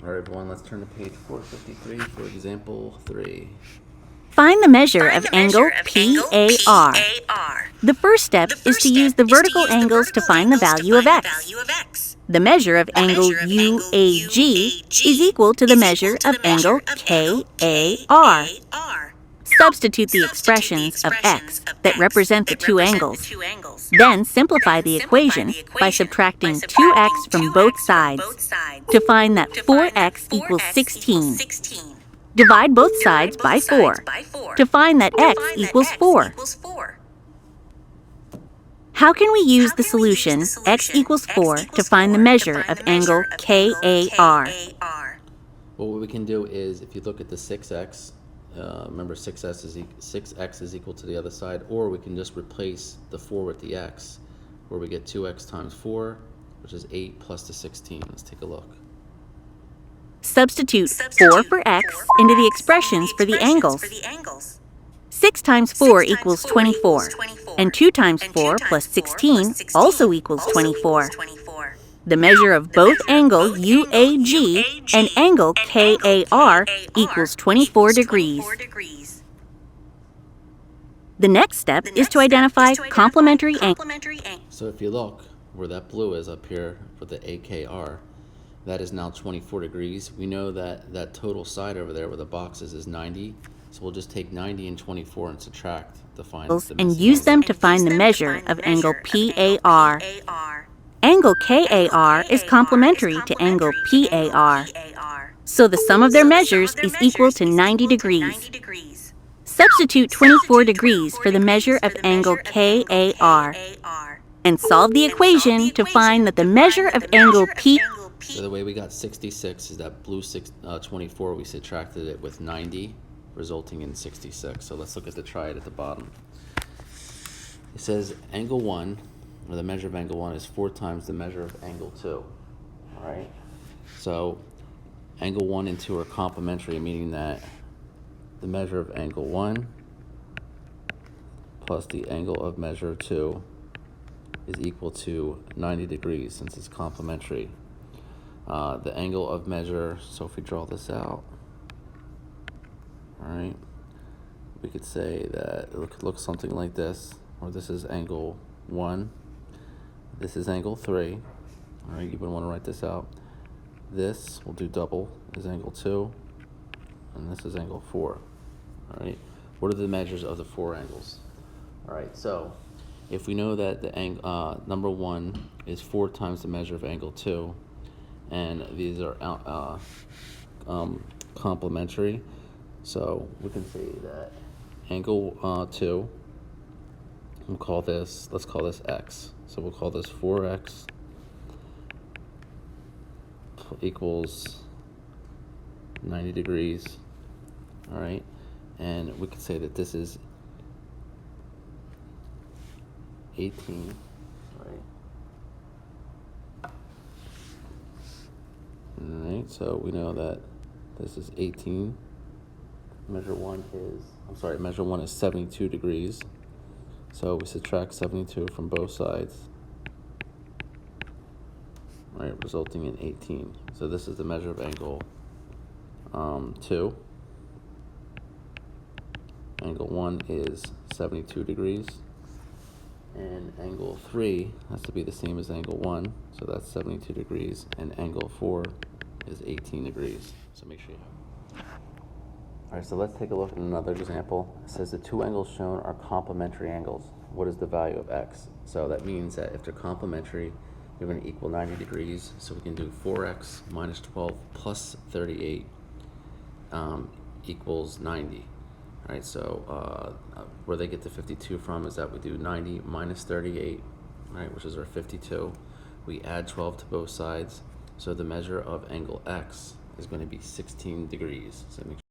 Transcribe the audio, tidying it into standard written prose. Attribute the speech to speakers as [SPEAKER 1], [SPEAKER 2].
[SPEAKER 1] All right, everyone, let's turn to page 453 for example 3.
[SPEAKER 2] Find the measure of angle PAR. The first step is to use the vertical angles to find the value of x. The measure of angle UAG is equal to the measure of angle KAR. Substitute the expressions of x that represent the two angles. Then simplify the equation by subtracting 2x from both sides to find that 4x equals 16. Divide both sides by 4 to find that x equals 4. How can we use the solution x equals 4 to find the measure of angle KAR?
[SPEAKER 1] Well, what we can do is, if you look at the 6x, remember 6x is equal to the other side, or we can just replace the 4 with the x, where we get 2x times 4, which is 8 plus the 16. Let's take a look.
[SPEAKER 2] Substitute 4 for x into the expressions for the angles. 6 times 4 equals 24, and 2 times 4 plus 16 also equals 24. The measure of both angle UAG and angle KAR equals 24 degrees. The next step is to identify complementary angles.
[SPEAKER 1] So if you look where that blue is up here for the AKR, that is now 24 degrees. We know that that total side over there where the box is 90. So we'll just take 90 and 24 and subtract to find the
[SPEAKER 2] and use them to find the measure of angle PAR. Angle KAR is complementary to angle PAR. So the sum of their measures is equal to 90 degrees. Substitute 24 degrees for the measure of angle KAR and solve the equation to find that the measure of angle PAR.
[SPEAKER 1] So the way we got 66 is that blue 24, we subtracted it with 90, resulting in 66. So let's look at the triad at the bottom. It says angle 1, or the measure of angle 1, is 4 times the measure of angle 2. All right? So angle 1 and 2 are complementary, meaning that the measure of angle 1 plus the angle of measure 2 is equal to 90 degrees since it's complementary. The angle of measure, so if we draw this out, all right, we could say that it could look something like this, or this is angle 1, this is angle 3, all right, you would want to write this out. This, we'll do double, is angle 2, and this is angle 4, all right. What are the measures of the 4 angles? All right, so if we know that the number 1 is 4 times the measure of angle 2, and these are complementary, so we can say that angle 2, let's call this x. So we'll call this 4x equals 90 degrees, all right? And we could say that this is 18, right? Alright, so we know that this is 18. Measure 1 is 72 degrees. So we subtract 72 from both sides. Right, resulting in 18. So this is the measure of angle 2. Angle 1 is 72 degrees. And angle 3 has to be the same as angle 1, so that's 72 degrees, and angle 4 is 18 degrees. So make sure you have. All right, so let's take a look at another example. It says the two angles shown are complementary angles. What is the value of x? So that means that if they're complementary, they're going to equal 90 degrees. So we can do 4x minus 12 plus 38 equals 90. All right, so where they get the 52 from is that we do 90 minus 38, right, which is our 52. We add 12 to both sides, so the measure of angle x is going to be 16 degrees. So make sure